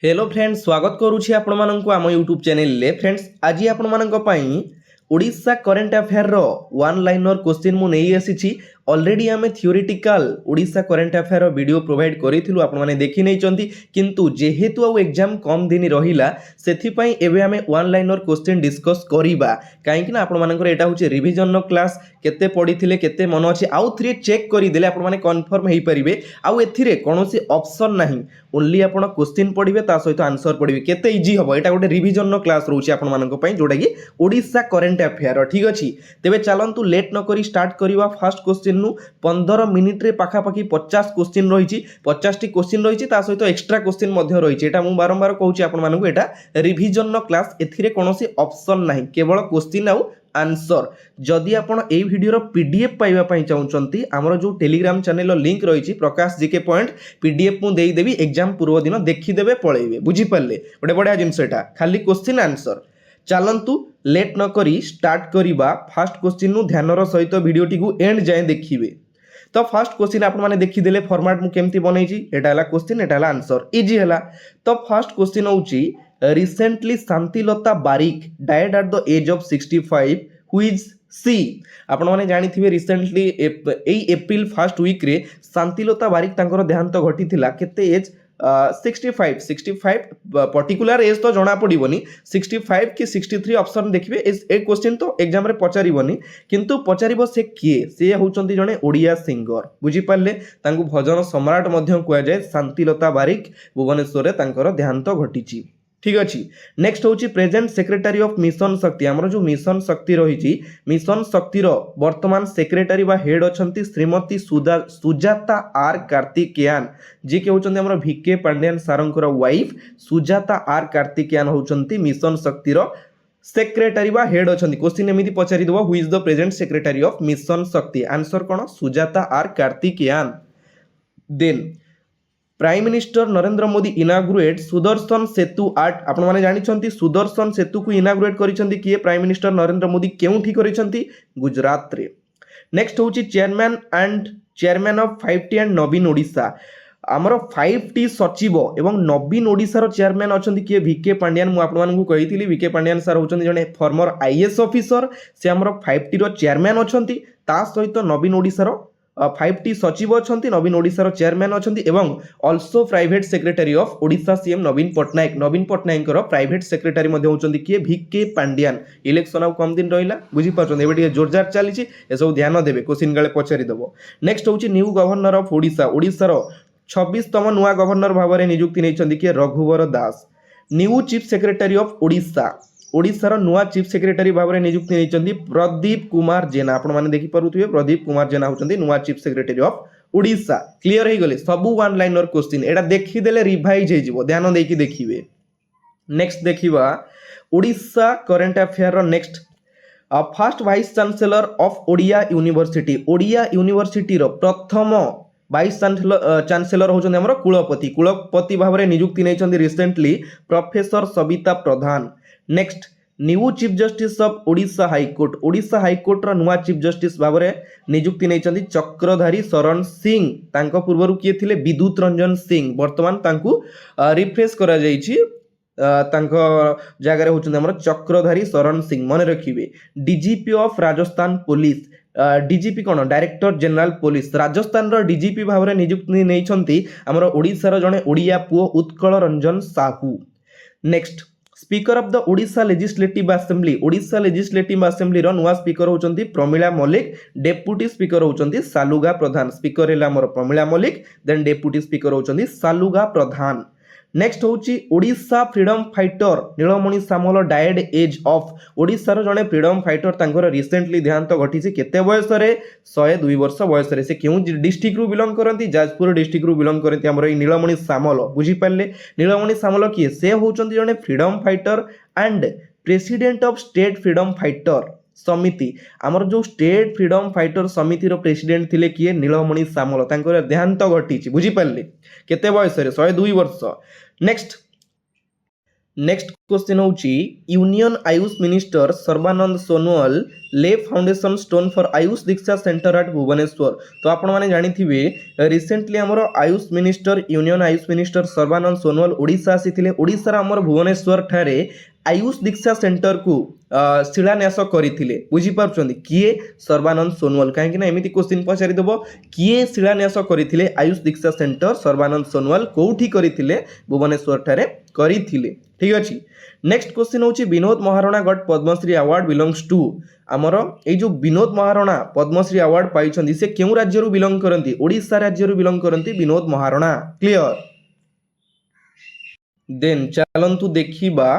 Hello friends स्वागत करुछि आपण माननकु आम यूट्यूब चैनल ले फ्रेंड्स आज आपण माननक पई ओडिशा करंट अफेयर रो वन लाइनर क्वेश्चन मु नै आसीछि ऑलरेडी आमे थियोरेटिकल ओडिशा करंट अफेयर रो वीडियो प्रोवाइड करिथिलु आपण माने देखि नै चंती किंतु जेहेतु आ एग्जाम कम दिन रहिला सेथि पई एबे आमे वन लाइनर क्वेश्चन डिस्कस करिबा काहे कि ना आपण मानकर एटा होछि रिवीजन नो क्लास केते पढिथिले केते मन अछि आउ थ्री चेक करि देले आपण माने कन्फर्म हेई परिबे आउ एथिरे कोनोसी ऑप्शन नाही ओनली आपण क्वेश्चन पढिबे ता सहित आंसर पढिबे केते इजी हबो एटा गोटे रिवीजन नो क्लास रहउछि आपण मानक पई जोडा कि ओडिशा करंट अफेयर ठीक अछि तेबे चलंतु लेट न करी स्टार्ट करिवा फर्स्ट क्वेश्चन नु 15 मिनिट रे पाखा पाखी 50 क्वेश्चन रहिछि 50 टी क्वेश्चन रहिछि ता सहित एक्स्ट्रा क्वेश्चन मध्ये रहिछि एटा मु बारंबार कहूछि आपण मानक एटा रिवीजन नो क्लास एथिरे कोनोसी ऑप्शन नाही केवल क्वेश्चन आउ आंसर जदि आपण ए वीडियो रो पीडीएफ पाइबा पई चाहउचंती हमर जो टेलीग्राम चैनल लिंक रहिछि प्रकाश जीके पॉइंट पीडीएफ मु देई देबी एग्जाम पूर्व दिन देखि देबे पळेबे बुझी पल्ले गोटे बढिया जिंस एटा खाली क्वेश्चन आंसर चलंतु लेट न करी स्टार्ट करिबा फर्स्ट क्वेश्चन नु ध्यान रो सहित वीडियो टिकु एंड जाय देखिबे तो फर्स्ट क्वेश्चन आपण माने देखि देले फॉर्मेट मु केमती बनैछि एटा हला क्वेश्चन एटा हला आंसर इजी हला तो फर्स्ट क्वेश्चन होउची recently Shantilata Barik died at the age of 65 who is she आपण माने जानि थिबे रिसेंटली एप्रिल फर्स्ट वीक रे शांतिलता बारिक तांकर देहांत घटिथिला केते एज 65 पर्टिकुलर एज तो जना पड़िबनी 65 कि 63 ऑप्शन देखिबे ए क्वेश्चन तो एग्जाम रे पचारिबनी किंतु पचारिबो से किए से होचंती जने ओडिया सिंगर बुझी पाले तांकु भजन सम्राट मध्य कुआ जाय शांतिलता बारिक भुवनेश्वर रे तांकर देहांत घटिची ठीक अच्छी नेक्स्ट हूँ प्रेजेंट सेक्रेटरी ऑफ मिशन शक्ति आमर जो मिशन शक्ति रही मिशन शक्तिर वर्तमान सेक्रेटरी बा हेड अच्छा श्रीमती सुजाता आर कार्तिकेयान जी के होचंती हमर भिके पांड्यान सारंकर वाइफ सुजाता आर कार्तिकेयान होचंती मिशन शक्तिर सेक्रेटरी बा हेड अच्छा क्वेश्चन एमती पचारि देबो who is the present secretary of mission Shakti answer कौन Sujata R Karthikeyan then prime minister Narendra Modi inaugurate Sudarshan Setu आर्ट आपण माने जानिछंती सुदर्शन सेतु को इनागुरेट करिसंती किए प्राइम मिनिस्टर नरेंद्र मोदी केउठी करिसंती गुजरात रे नेक्स्ट होची चेयरमैन ऑफ 5T एंड नवीन ओडिशा आमर 5T सचिव एवं नवीन ओडिशा रो चेयरमैन अछंती किए वीके पांड्यान मु आपण मानकु कहितली वीके पांड्यान सर होचंती जने फॉर्मर आईएएस ऑफिसर से आमर 5T रो चेयरमैन अछंती ता सहित नवीन ओडिशा रो 5T सचिव अच्छा नवीन ओडिशा चेयरमैन अच्छा एवं also private secretary of Odisha CM Naveen Patnaik private secretary होती किए भिके पांड्यान इलेक्शन आउ कम दिन रहा बुझी पार्टी जोरजार चली सब ध्यान देवे क्वेश्चन काले पचारिदेव next who new governor of Odisha ओडिशार 26तम नुआ गवर्नर भाव में नियुक्ति नहीं किए Raghubar Das new chief secretary of Odisha ओडिशार नुआ चीफ सेक्रेटरी भाव में नियुक्ति नहीं प्रदीप कुमार जेना आपण माने देखि पारुथिबे प्रदीप कुमार जेना होचंती नुआ chief secretary of Odisha clear हो गले सबु वन लाइनर क्वेश्चन एटा देखि देले रिवाइज हे जिवो ध्यान देकी देखिबे नेक्स्ट देखिबा ओडिशा करंट अफेयर रो next first vice chancellor of Odia university रो प्रथम वाइस चांसलर होचंती हमर कुलपति भाव में नियुक्ति नहीं recently professor Savita Pradhan next new chief justice of Odisha high court रो नुआ चीफ जस्टिस भाव में नियुक्ति नहीं चक्रधारी शरण सिंह तांको पूर्वरु किए थिले विद्युत रंजन सिंह वर्तमान तांको रिफ्रेश करा जायछि तांको जगह रे होचंती हमर चक्रधारी शरण सिंह मन रखिबे DGP of Rajasthan police DGP कौन डायरेक्टर जनरल पुलिस राजस्थान रो डीजीपी भाव में नियुक्ति नहीं हमर ओडिशा रो जने ओडिया पुओ Utkal Ranjan Sahu next speaker of the Odisha legislative assembly रो नुआ स्पीकर होचंती प्रमिला मल्लिक डेप्यूटी स्पीकर होचंती सालुगा प्रधान स्पीकर हेला हमर Pramila Mallick then deputy speaker होचंती सालुगा प्रधान नेक्स्ट होची Odisha freedom fighter Nilamani Samal died age of Odisha रो जने फ्रीडम फाइटर तांकर रिसेंटली देहांत घटिछि केते बयस रे 102 वर्ष बयस रे से केउ डिस्ट्रिक्ट रु बिलोंग करंती जाजपुर डिस्ट्रिक्ट रु बिलोंग करंती हमर ई नीलमणि सामल बुझी पाले नीलमणि सामल किए से होचंती जने freedom fighter and president of state freedom fighter समिति आमर जो स्टेट फ्रीडम फाइटर समिति रो प्रेसिडेंट थिले किए नीलमणि सामल तांकर देहांत घटिछि बुझी पाले केते बयस रे 102 वर्ष नेक्स्ट क्वेश्चन होची union AYUSH minister Sarbananda Sonowal lay foundation stone for AYUSH Diksha centre at Bhubaneswar. तो आपण माने जानी थिबे रिसेंटली हमर AYUSH minister union AYUSH minister Sarbananda Sonowal Odisha आसीथिले। ओडिशा हमर भुवनेश्वर ठारे आयुष दीक्षा सेंटर को शिलान्यास करथिले। बुझी पारछन्ती किए सर्बानंद सोनोवाल कहीं ना एमिति क्वेश्चन पचारि देबो किए शिलान्यास करथिले आयुष दीक्षा सेंटर सर्बानंद सोनोवाल कोठी करथिले भुवनेश्वर ठारे करथिले। ठीक अछि। नेक्स्ट क्वेश्चन होची Vinod Maharana got Padmashri award belongs to आमर ए जो विनोद महाराणा पद्मश्री अवार्ड पाइछन्ती से केउ राज्य रु बिलोंग करंती ओडिशा राज्य रु बिलोंग करंती विनोद महाराणा। क्लियर। देन चलंतु देखिबा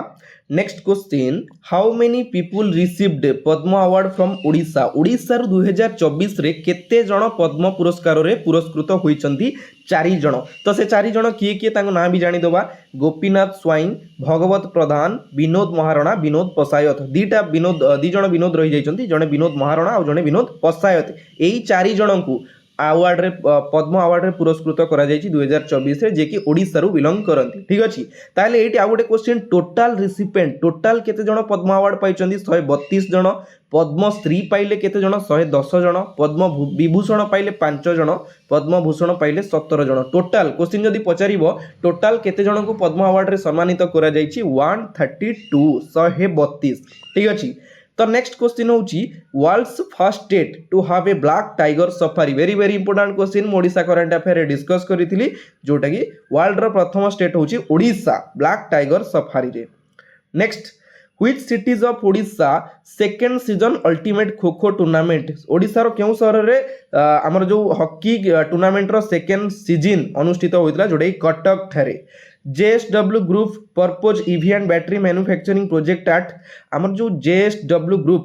next question how many people received Padma award from Odisha. Odisha रु 2024 रे केते जण पद्म पुरस्कार रे पुरस्कृत होइचंती 4 जण। तो से 4 जण किए किए तांको नाम भी जानि दबा गोपीनाथ स्वाइन भगवत प्रधान विनोद महाराणा विनोद पसायत दीटा विनोद दी जण विनोद रहि जाइचंती जणे विनोद महाराणा और जणे विनोद पसायत एई 4 जण को अवार्ड रे पद्म अवार्ड रे पुरस्कृत करा जायछि 2024 रे जे कि ओडिसा रु बिलोंग करंती। ठीक अछि। ताले एटी आ गोटे क्वेश्चन टोटल रिसिपेंट टोटल केते जण पद्म अवार्ड पाइचंती 132 जण पद्मश्री पाइले केते जण 110 जण पद्म विभूषण पाइले 5 जण पद्म भूषण पाइले 17 जण। टोटल क्वेश्चन जदि पचारिबो टोटल केते जण को पद्म अवार्ड रे सम्मानित करा जायछि 132 132। ठीक अछि। तो नेक्स्ट क्वेश्चन होची world's first state to have a black tiger safari. Very very important question Odisha current affair discuss करिथिली जोटा कि वर्ल्ड रो प्रथम स्टेट होची ओडिशा ब्लैक टाइगर सफारी रे। Next which cities of Odisha second season ultimate kho kho tournament Odisha रो केउ शहर रे हमर जो हॉकी टूर्नामेंट रो सेकंड सीजन अनुष्ठित होइतला जोटा कि कटक ठारे। JSW group purpose EV and battery manufacturing project at आमर जो JSW group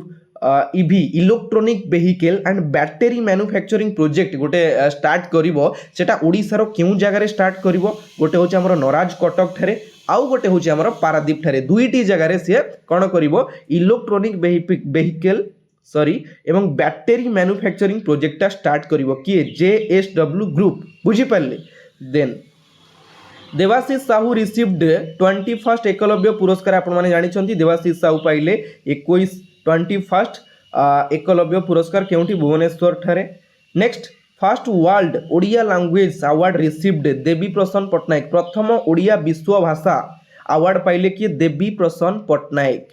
EV electronic vehicle and battery manufacturing project गोटे स्टार्ट करिवो सेटा ओडिसा रो केउ जगह रे स्टार्ट करिवो गोटे होची हमर नराज कटक ठारे आउ गोटे होची हमर पारादीप ठारे दुईटी जगह रे से कोन करिवो इलेक्ट्रॉनिक वेहिकल सॉरी एवं बैटरी मैन्युफैक्चरिंग प्रोजेक्ट स्टार्ट करिवो किए JSW ग्रुप बुझी पारले। Then Debashish Sahu received 21st Eklavya पुरस्कार आपण माने जानि छंती देवाशीष साहू पाइले 21st एकलव्य पुरस्कार केउंठी भुवनेश्वर ठारे। Next first world Odia language award received Devi Prasanna Pattanaik प्रथम ओडिया विश्व भाषा अवार्ड पाइले कि देवी प्रसन्न पटनायक।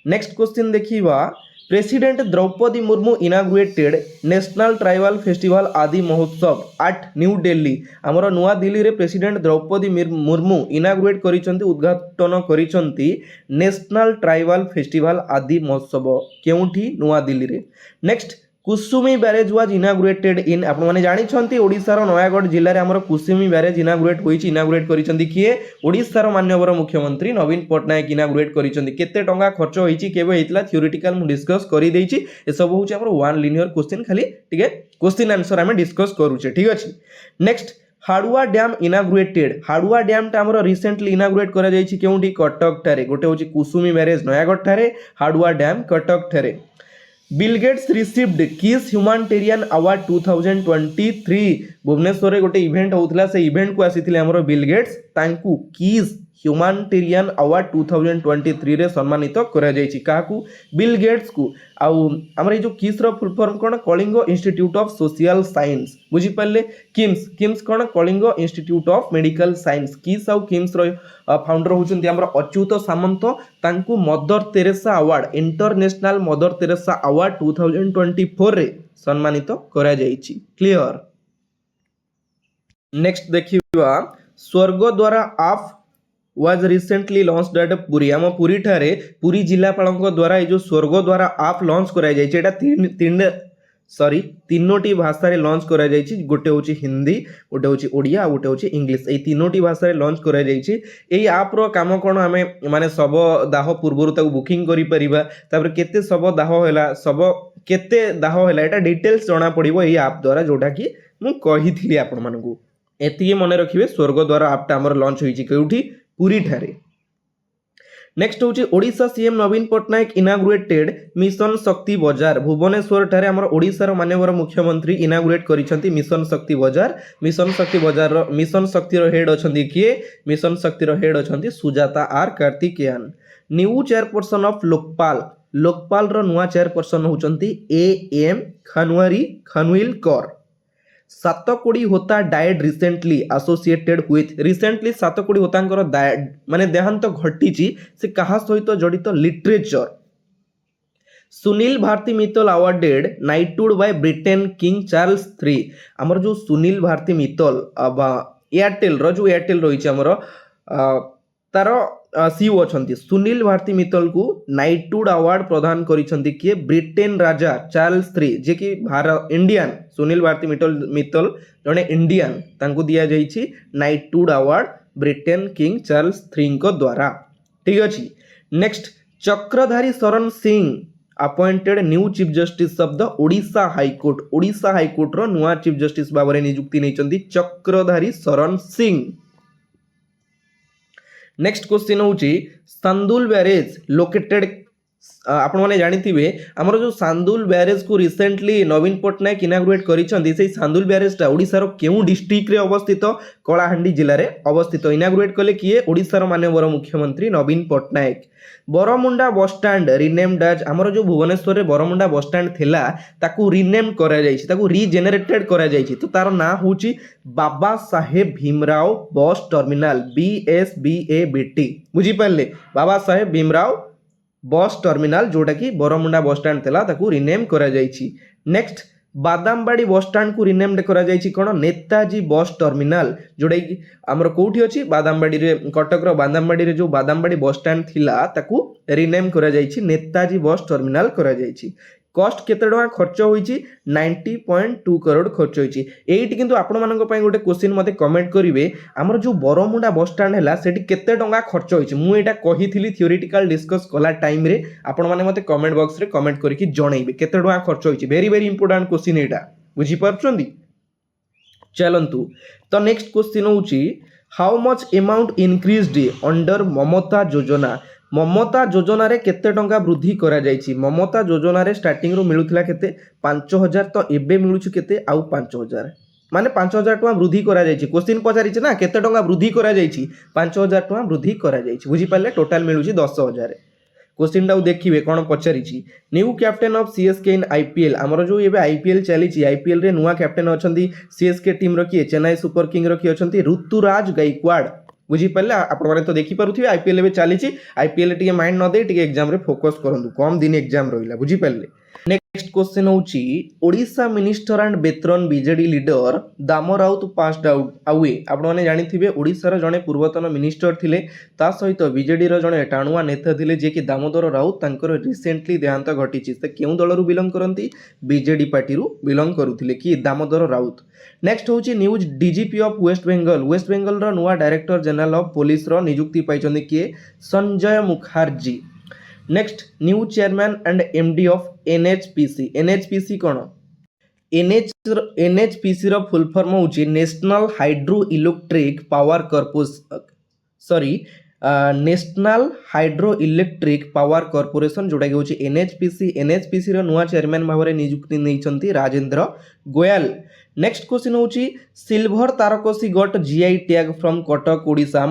नेक्स्ट क्वेश्चन देखिबा president Draupadi Murmu inaugurated national tribal festival Aadi Mahotsav at New Delhi आमर नुआ दिल्ली रे प्रेसिडेंट द्रौपदी मुर्मू इनाग्रेट करिसंती उद्घाटन करिसंती नेशनल ट्राइबल फेस्टिवल आदि महोत्सव केउठी नुआ दिल्ली रे। Next Kusumi barrage was inaugurated in आपण माने जानि छंती ओडिसा रो नयागढ़ जिल्ला रे हमर कुसुमी बैरेज इनाग्रेट होईची इनाग्रेट करिसंती किए ओडिसा रो माननीय मुख्यमंत्री नवीन पटनायक इनाग्रेट करिसंती। केते टंका खर्च होईची केबे हेतला थ्योरेटिकल मु डिस्कस करि देइची ए सब होची हमर वन लिनियर क्वेश्चन खाली ठीक है क्वेश्चन आंसर हमें डिस्कस करूचे। ठीक अछि। नेक्स्ट हाडुआ डैम इनाग्रेटेड हाडुआ डैम टा हमर रिसेंटली इनाग्रेट करा जाईची केउठी कटक ठारे गोटे होची कुसुमी बैरेज नयागढ़ ठारे हाडुआ डैम कटक ठारे। Bill Gates received KISS humanitarian award 2023 Bhubaneswar रे गोटे इवेंट होउतला से इवेंट को आसीथिले हमरो बिल गेट्स तांकू किस ह्यूमैनिटेरियन अवार्ड 2023 रे सम्मानित करा जायछि काकू बिल गेट्स को आउ हमर ए जो किस रो फुल फॉर्म कोन Kalinga institute of social science बुझी पाले किम्स कोन Kalinga institute of medical science KISS आउ किम्स रो फाउंडर होचंती हमर अच्युत सामंत तांकू Mother Teresa award international Mother Teresa award 2024 रे सम्मानित करा जायछि। क्लियर। नेक्स्ट देखिबा स्वर्ग द्वारा of was recently launched at Puri आम पुरी ठारे पुरी जिलापाल द्वारा ये जो स्वर्ग द्वारा आप लॉन्च कराई जाइए एटा तीनोटी भाषा रे लॉन्च कराई जाइए गोटे होची हिंदी गोटे होची ओडिया गोटे होची इंग्लिश ए तीनोटी भाषा रे लॉन्च कराई जाइए। एई आप रो काम कोन हमें माने सब दाह पूर्व ताको बुकिंग करि परिबा तापर केते सब दाह होला सब केते दाह होला एटा डिटेल्स जणा पड़िबो एई आप द्वारा जोटा कि मु कहिथिली आपण मानकू एतिके मने रखिबे स्वर्ग द्वारा आपटा हमर लॉन्च होईची केउठी पुरी ठारे। नेक्स्ट हूँ Odisha CM Naveen Patnaik inaugurated mission शक्ति बजार भुवनेश्वर ठारे आमर ओडिशार माननीय मुख्यमंत्री इनागुरेट करिसेंती मिशन शक्ति बजार। मिशन शक्तिर हेड अछंती किए? मिशन शक्तिर हेड अछंती Sujata R Karthikeyan. New chairperson of Lokpal रो नुआ चेयरपर्सन होचंती AM Khanwilkar. Satakadi Hota died recently associated with recently Satakadi Hota माने देहांत घटी से कहा सहित जड़ित literature. Sunil Bharti Mittal awarded knighthood by Britain King Charles III। आमर जो सुनील भारती मित्तल एयरटेल रो जो एयरटेल रही आमर तार सीओ अछंती सुनील भारती मित्तल को नाइटहुड अवार्ड प्रदान करिसंती किए? ब्रिटेन राजा चार्ल्स III जे कि भारत इंडियन सुनील भारती मित्तल जड़े इंडियन तांको दिया जाइछि knighthood award Britain King Charles III को द्वारा। ठीक अछि। Next Chakradhari Sharan Singh appointed new chief justice of the Odisha high court रो नुआ चीफ जस्टिस भाବରେ नियुक्ति नैचंती चक्रधारी शरण सिंह। नेक्स्ट क्वेश्चन होची सांदुल बैरेज लोकेटेड आपण माने जानिथिबे हमर जो सांदुल बैरेज को रिसेंटली नवीन पट्टनायक इनागुरेट करिसंती से सांदुल बैरेज टा ओडिसा रो केउ डिस्ट्रिक्ट रे अवस्थित? कलाहांडी जिल्ला रे अवस्थित। इनागुरेट कले किए? ओडिसा रो माननीय मुख्यमंत्री Naveen Patnaik. Baramunda bus stand renamed as हमर जो भुवनेश्वर रे बरमुंडा बस स्टैंड थिला ताकू रिनेम करा जायछि ताकू रीजेनरेटेड करा जायछि तो तार ना होची Baba Saheb Bhimrao bus terminal BSBABT। बुझी पाले? बाबा साहेब भीमराव बस टर्मिनल जोटा कि बरमुंडा बस स्टैंड थिला ताकू रिनेम करा जायछि। नेक्स्ट बादामबाड़ी बस स्टैंड को रिनेम्ड करा जायछि कोन? नेताजी बस टर्मिनल जोटा कि हमर कोठी अछि बादामबाड़ी रे कटक रो बादामबाड़ी रे जो बादामबाड़ी बस स्टैंड थिला ताकू रिनेम करा जायछि नेताजी बस टर्मिनल करा जायछि। कॉस्ट केते टका खर्च होईछि? 90.2 करोड़ खर्च होईछि। एइट किंतु आपण मानक पई गोटे क्वेश्चन मते कमेंट करिवे हमर जो बरमुंडा बस स्टैंड हैला सेठी केते टका खर्च होईछि? मु एटा कहिथिली थियोरेटिकल डिस्कस कला टाइम रे आपण माने मते कमेंट बॉक्स रे कमेंट करिकि जणैबे केते टका खर्च होईछि। वेरी वेरी इंपोर्टेंट क्वेश्चन एटा बुझी परछंदी। चलंतु तो नेक्स्ट क्वेश्चन होची how much amount increased under Mamata Yojana? Mamata योजना रे केते टंका वृद्धि करा जायछि? ममता योजना रे स्टार्टिंग रो मिलुथिला केते 5000 तो एबे मिलुछु केते आउ 5000 माने 5000 टका वृद्धि करा जायछि। क्वेश्चन पचारि छै ना केते टंका वृद्धि करा जायछि? 5000 टका वृद्धि करा जायछि। बुझी पाले? टोटल मिलुछि 10000। क्वेश्चन डाउ देखिबे कोन पचारि छी। New captain of CSK in IPL हमर जो एबे आईपीएल चली छी आईपीएल रे नुवा कैप्टन अछंती सीएसके टीम रो किए? चेन्नई सुपर किंग रो किए अछंती? ऋतुराज गायकवाड़। बुझी पारे? आपण माने तो देखि पारुथिबे आईपीएल एबे चली छी आईपीएल टिके माइंड न दे टिके एग्जाम रे फोकस करंतु कम दिन एग्जाम रहिला। बुझी पाले? नेक्स्ट क्वेश्चन होची Odisha minister and veteran BJD leader Dam Rout passed out away. आपण माने जानिथिबे ओडिसा रो जणे पूर्वतन मिनिस्टर थिले ता सहित बीजेडी रो जणे टाणुआ नेता थिले जे कि दामोदर राउत तांकर रिसेंटली देहांत घटिछि। से केउ दल रु बिलोंग करंती? बीजेडी पार्टी रु बिलोंग करूथिले कि दामोदर राउत। नेक्स्ट होची news DGP of West Bengal रो नुआ डायरेक्टर जनरल ऑफ पुलिस रो नियुक्ति पाइछन्ती कि Sanjay Mukherjee. Next new chairman and MD of NHPC कोन? एनएचपीसी रो फुल फॉर्म होची national hydro electric power corporation जोटा कि होची एनएचपीसी रो नुआ चेयरमैन भाबरे नियुक्ति नैचंती राजेंद्र गोयल। नेक्स्ट क्वेश्चन होची silver Tarakasi got GI tag from Cuttack Odisha.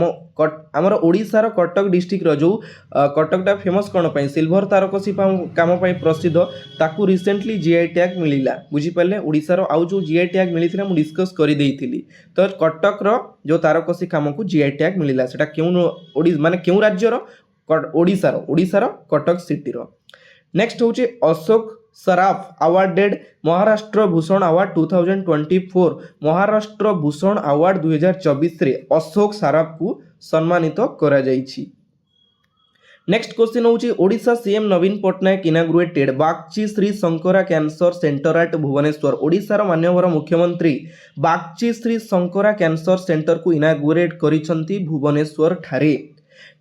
हमर ओडिसा रो कटक डिस्ट्रिक्ट रो जो कटकटा फेमस कोन पई? सिल्वर तारकसी काम पई प्रसिद्ध ताकू रिसेंटली जीआई टैग मिलिला। बुझी पाले? ओडिसा रो आउ जो जीआई टैग मिलिथिला मु डिस्कस करि देइथिली तो कटक रो जो तारकसी काम को जीआई टैग मिलिला सेटा केउ माने केउ राज्य रो? ओडिसा रो कटक सिटी रो। नेक्स्ट होची Ashok Saraf awarded Maharashtra Bhushan award 2024। Maharashtra Bhushan award 2024 रे अशोक सराफ को सम्मानित करा जायछि। नेक्स्ट क्वेश्चन होची Odisha CM Naveen Patnaik inaugurated Bagchi Shri Shankara cancer centre at Bhubaneswar. Odisha रो माननीय मुख्यमंत्री बागची श्री शंकरा कैंसर सेंटर को इनागुरेट करिसंती भुवनेश्वर ठारे।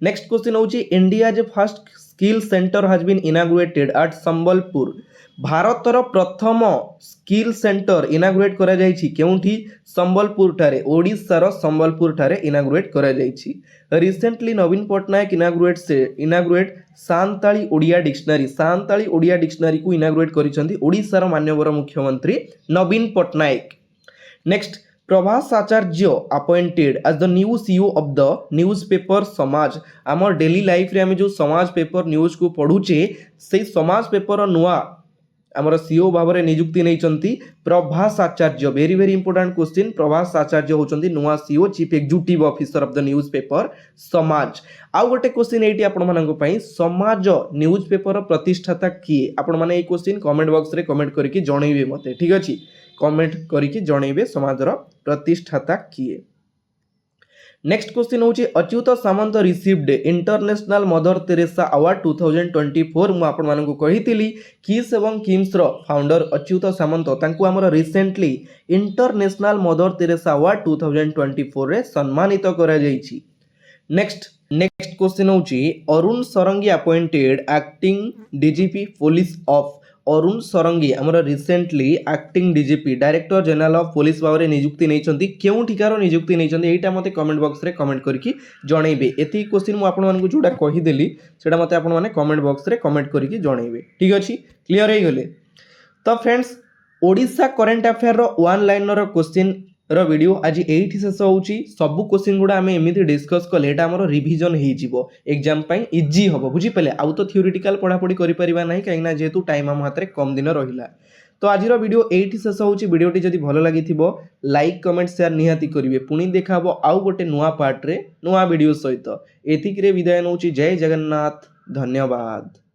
नेक्स्ट क्वेश्चन होची India's first skill centre has been inaugurated at Sambalpur. ଭାରତର ପ୍ରଥମ ସ୍କିଲ୍ ସେଣ୍ଟର ଇନାଗୁରେଟ୍ କରାଯାଇଛି କେଉଁଠି? ସମ୍ବଲପୁର ଠାରେ, ଓଡ଼ିଶାର ସମ୍ବଲପୁର ଠାରେ ଇନାଗୁରେଟ୍ କରାଯାଇଛି। ରିସେଣ୍ଟଲି ନବୀନ ପଟ୍ଟନାୟକ ଇନାଗୁରେଟ୍ ସାନ୍ତାଳୀ ଓଡ଼ିଆ ଡିକ୍ସନାରୀ, ସାନ୍ତାଳୀ ଓଡ଼ିଆ ଡିକ୍ସନାରୀକୁ ଇନାଗୁରେଟ୍ କରିଛନ୍ତି ଓଡ଼ିଶାର ମାନ୍ୟବର ମୁଖ୍ୟମନ୍ତ୍ରୀ ନବୀନ Patnaik. Next, Prabhas Acharya appointed as the new CEO of the newspaper Samaj. आम डेली लाइफ रे आम जो समाज पेपर न्यूज को पढ़ुचे से समाज पेपर नुआ आमर सीईओ भाव में नियुक्ति नहीं Prabhas Acharya. Very very important question. Prabhas Acharya होचंती नुआ CEO chief executive officer of the newspaper Samaj. आउ गोटे क्वेश्चन एटी आपण मानक पई समाज न्यूज पेपर प्रतिष्ठाता किए? आपण माने ए क्वेश्चन कमेंट बॉक्स रे कमेंट करके जणैबे मते, ठीक अछि? कमेंट करके जणैबे समाजर प्रतिष्ठाता किए। नेक्स्ट क्वेश्चन होची Achyuta Samanta received international Mother Teresa award 2024। मु आपण मानकु कहितिली किस एवं किम्स रो फाउंडर अच्युत सामंत तांकु हमर recently international Mother Teresa award 2024 रे सम्मानित करा जाईची। नेक्स्ट क्वेश्चन होची Arun Sarangi appointed acting DGP police of. Arun Sarangi आमर recently acting DGP director general of police भाव में नियुक्ति नहीं केउठिकार नियुक्ति नहीं एटा मते कमेंट बॉक्स रे कमेंट करके जणैबे। एति क्वेश्चन मु आपण मानकु जोटा कहिदेली सेटा मते आपण माने कमेंट बॉक्स रे कमेंट करके जणैबे, ठीक अछि? क्लियर हे गले? तो फ्रेंड्स, ओडिशा करंट अफेयर रो वन लाइनर क्वेश्चन रो वीडियो आज एठी शेष होउची। सब क्वेश्चन गुडा आमे एमिति डिस्कस कले एटा हमर रिवीजन हे जिवो, एग्जाम पई इजी हबो, बुझी पले? आउ तो थ्योरेटिकल पढा पढी करि परिबा नाही काइना जेतु टाइम हम हाथ रे कम दिन रहिला। तो आज रो वीडियो एठी शेष होउची। वीडियोटी जदि भलो लागिथिबो लाइक कमेंट शेयर निहाती करिवे। पुनी देखाबो आउ गोटे नुवा पार्ट रे नुवा वीडियो सहित। एतिक रे विदाय नउची। जय जगन्नाथ, धन्यवाद।